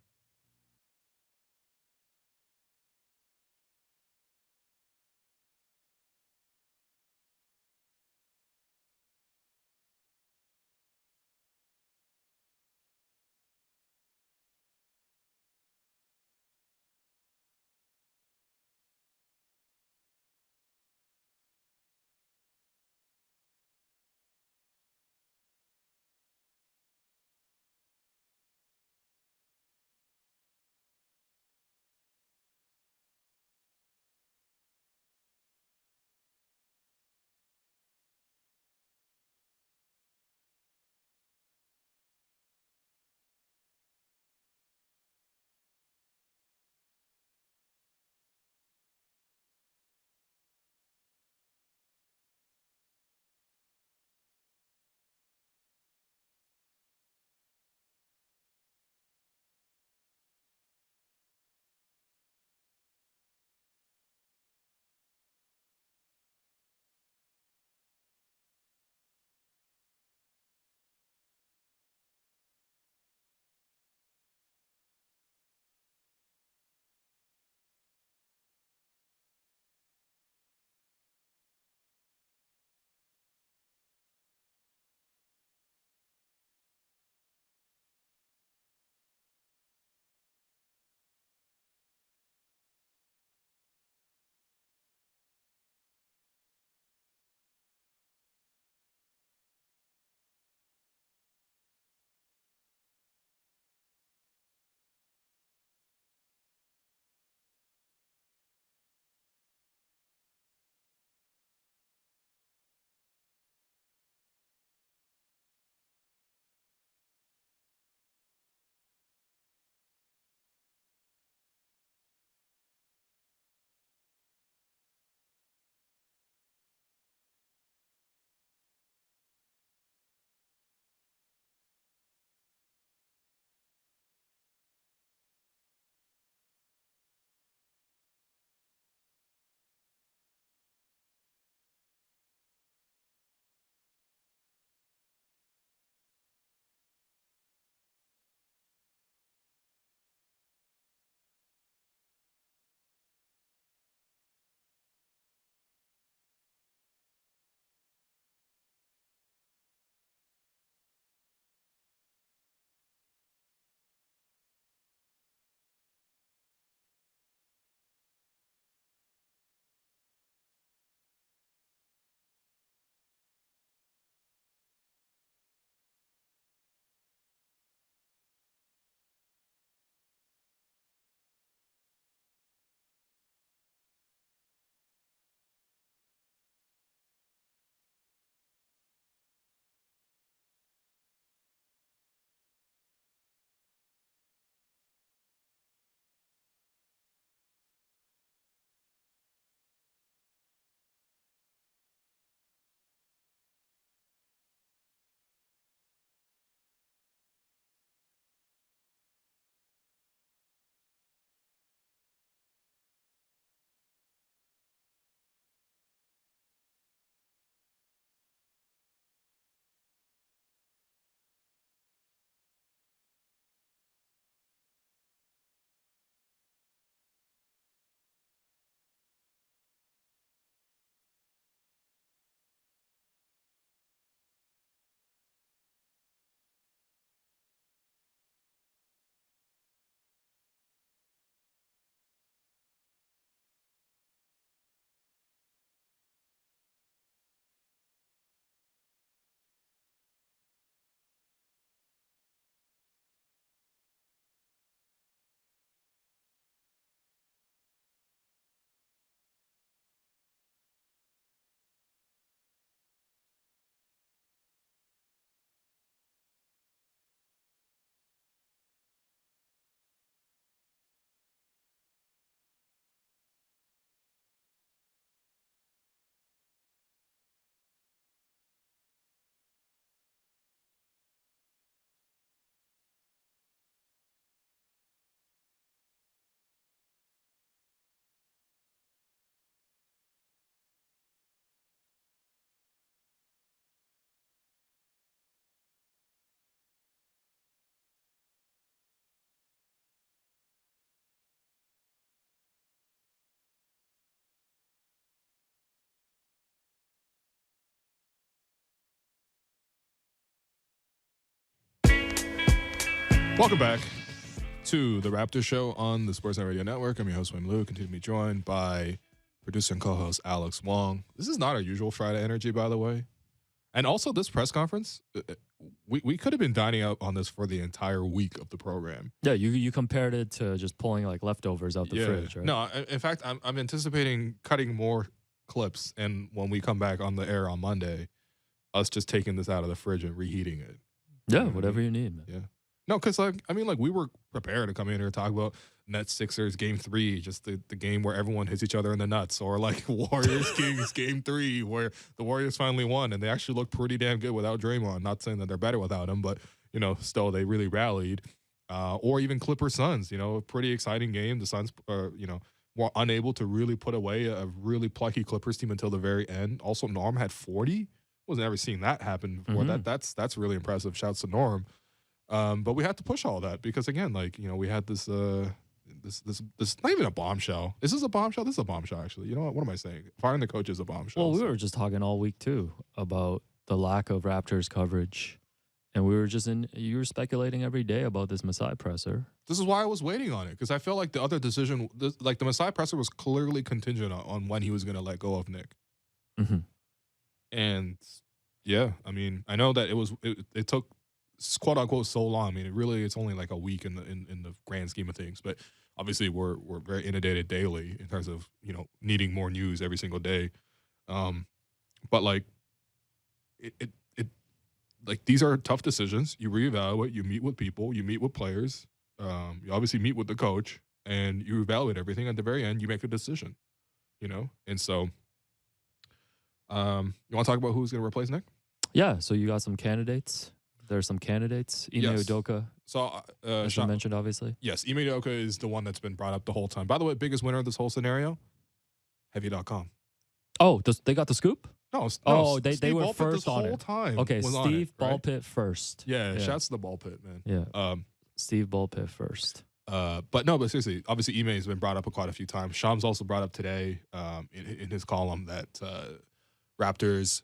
Welcome back to the Raptors Show on the Sportsnet Radio Network. I'm your host, Wayne Liu. Continue to be joined by producer and co-host Alex Wong. This is not our usual Friday energy, by the way. And also this press conference, we could have been dining out on this for the entire week of the program. Yeah, you compared it to just pulling like leftovers out the fridge, right? No, in fact, I'm anticipating cutting more clips, and when we come back on the air on Monday, us just taking this out of the fridge and reheating it. Yeah, whatever you need, man. Yeah. No, because we were prepared to come in here and talk about Nets Sixers Game 3, just the game where everyone hits each other in the nuts, or like Warriors Kings Game 3, where the Warriors finally won and they actually look pretty damn good without Draymond. Not saying that they're better without him, but still they really rallied. Or even Clippers Suns, a pretty exciting game. The Suns, were unable to really put away a really plucky Clippers team until the very end. Also, Norm had 40. Wasn't ever seeing that happen before. That's really impressive. Shouts to Norm. But we had to push all that because, again, we had this not even a bombshell. Is this a bombshell? This is a bombshell, actually. You know what? What am I saying? Firing the coach is a bombshell. Well, we were just talking all week, too, about the lack of Raptors coverage. And you were speculating every day about this Masai presser. This is why I was waiting on it, because I felt like the other decision, the Masai presser was clearly contingent on when he was going to let go of Nick. Mm-hmm. And, yeah, I know that it took quote unquote so long. It's only like a week in the grand scheme of things, but obviously we're very inundated daily in terms of needing more news every single day. But these are tough decisions. You reevaluate. You meet with people. You meet with players. You obviously meet with the coach, and you evaluate everything. At the very end, you make a decision. And so, you want to talk about who's going to replace Nick? Yeah. So you got some candidates. There's some candidates. Ime Udoka. So, as you mentioned, obviously. Yes, Ime Udoka is the one that's been brought up the whole time. By the way, biggest winner of this whole scenario, Heavy.com. Oh, they got the scoop? No. They were Ballpit first this on whole it. time. Okay, was Steve on it, right? Ballpit first. Yeah, shouts to the Ballpit, man. Yeah. Steve Ballpit first. But seriously, obviously Ime has been brought up quite a few times. Shams also brought up today in his column that Raptors,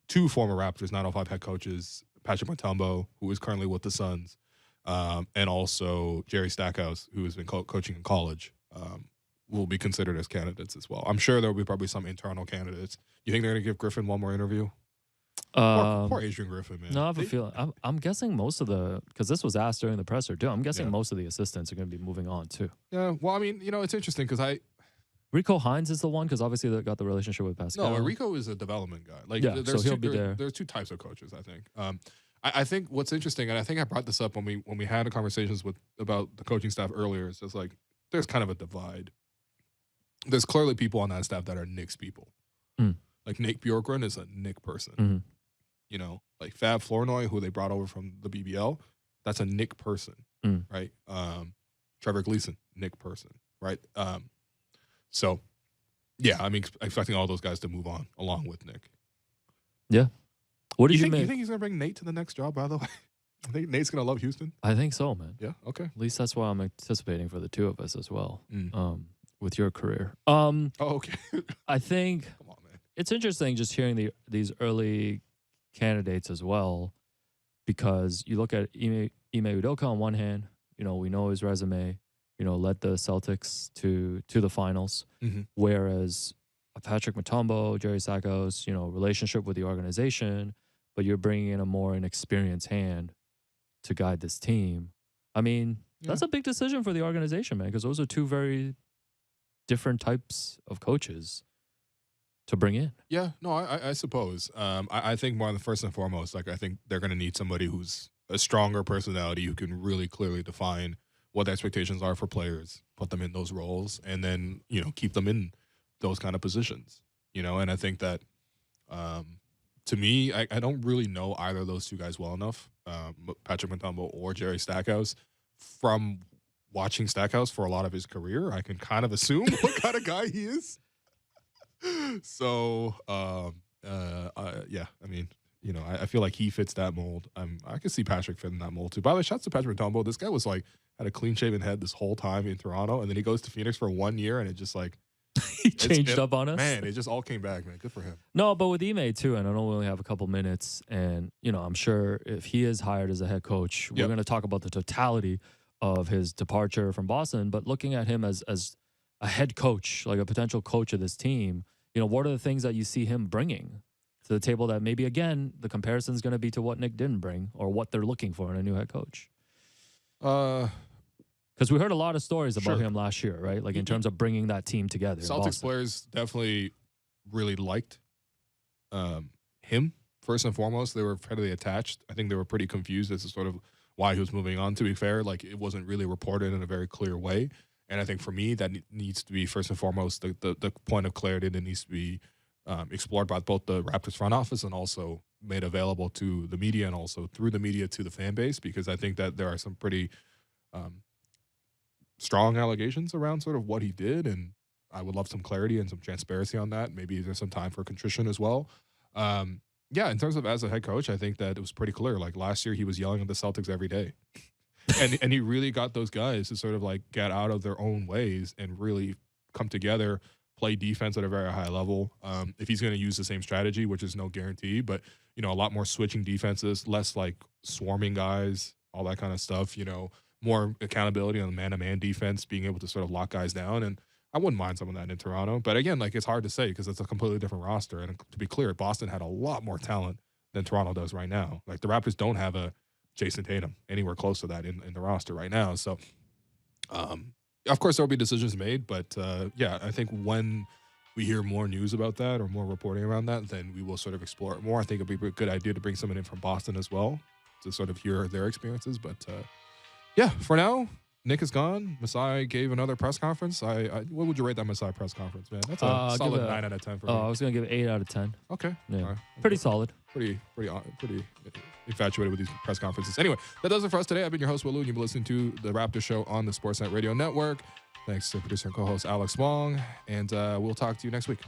two former Raptors 905 head coaches, Patrick Mutombo, who is currently with the Suns, and also Jerry Stackhouse, who has been coaching in college, will be considered as candidates as well. I'm sure there will be probably some internal candidates. You think they're going to give Griffin one more interview? Poor Adrian Griffin, man. No, I have a feeling. I'm guessing most of because this was asked during the presser too. I'm guessing most of the assistants are going to be moving on too. Yeah, well, it's interesting because Rico Hines is the one because obviously they got the relationship with Pascal. No, Rico is a development guy. So he'll be there. There's two types of coaches, I think. I think what's interesting, and I think I brought this up when we had conversations about the coaching staff earlier, is just there's kind of a divide. There's clearly people on that staff that are Knicks people. Like Nate Bjorkgren is a Knick person. Like Fab Flournoy, who they brought over from the BBL, that's a Knick person, right? Trevor Gleason, Knick person, right? So, yeah, I'm expecting all those guys to move on along with Nick. Yeah. What did you think he's going to bring Nate to the next job, by the way? I think Nate's going to love Houston? I think so, man. Yeah, okay. At least that's what I'm anticipating for the two of us as well, with your career. Okay. I think Come on, man. It's interesting just hearing these early candidates as well, because you look at Ime Udoka on one hand, we know his resume, led the Celtics to the finals, whereas Patrick Mutombo, Jerry Stackhouse, relationship with the organization, but you're bringing in a more inexperienced hand to guide this team. That's a big decision for the organization, man, because those are two very different types of coaches to bring in. Yeah, no, I suppose. I think more than first and foremost, I think they're going to need somebody who's a stronger personality who can really clearly define what the expectations are for players, put them in those roles, and then, keep them in those kind of positions, and I think that, to me, I don't really know either of those two guys well enough, Patrick Mutombo or Jerry Stackhouse. From watching Stackhouse for a lot of his career, I can kind of assume what kind of guy he is. So, yeah, I feel like he fits that mold. I can see Patrick fitting that mold too. By the way, shouts to Patrick Mutombo. This guy was had a clean shaven head this whole time in Toronto, and then he goes to Phoenix for 1 year, and it just changed up on us. Man, it just all came back, man. Good for him. No, but with Ime too, and I know we only have a couple minutes, and I'm sure if he is hired as a head coach, we're going to talk about the totality of his departure from Boston. But looking at him as a head coach, like a potential coach of this team, what are the things that you see him bringing to the table that maybe, again, the comparison is going to be to what Nick didn't bring or what they're looking for in a new head coach? Because we heard a lot of stories about him last year, right? Like in terms of bringing that team together. Celtics players definitely really liked him, first and foremost. They were heavily attached. I think they were pretty confused as to sort of why he was moving on. To be fair, like it wasn't really reported in a very clear way. And I think for me, that needs to be first and foremost the point of clarity that needs to be explored by both the Raptors front office and also made available to the media and also through the media to the fan base, because I think that there are some pretty strong allegations around sort of what he did, and I would love some clarity and some transparency on that. Maybe there's some time for contrition as well. Yeah, in terms of as a head coach, I think that it was pretty clear. Like last year, he was yelling at the Celtics every day. and he really got those guys to sort of like get out of their own ways and really come together, play defense at a very high level. If he's going to use the same strategy, which is no guarantee, but, a lot more switching defenses, less like swarming guys, all that kind of stuff, more accountability on the man-to-man defense, being able to sort of lock guys down. And I wouldn't mind some of that in Toronto. But again, like it's hard to say because it's a completely different roster. And to be clear, Boston had a lot more talent than Toronto does right now. Like the Raptors don't have a Jason Tatum anywhere close to that in the roster right now. So, of course, there will be decisions made. But, yeah, I think when we hear more news about that or more reporting around that, then we will sort of explore it more. I think it'd be a good idea to bring someone in from Boston as well to sort of hear their experiences. But, yeah, for now, Nick is gone. Masai gave another press conference. What would you rate that Masai press conference, man? That's a solid 9 out of 10 for me. I was going to give it 8 out of 10. Okay. Yeah. Right. Pretty solid. Pretty infatuated with these press conferences. Anyway, that does it for us today. I've been your host, Willu, and you've been listening to the Raptors Show on the Sportsnet Radio Network. Thanks to producer and co-host Alex Wong, and we'll talk to you next week.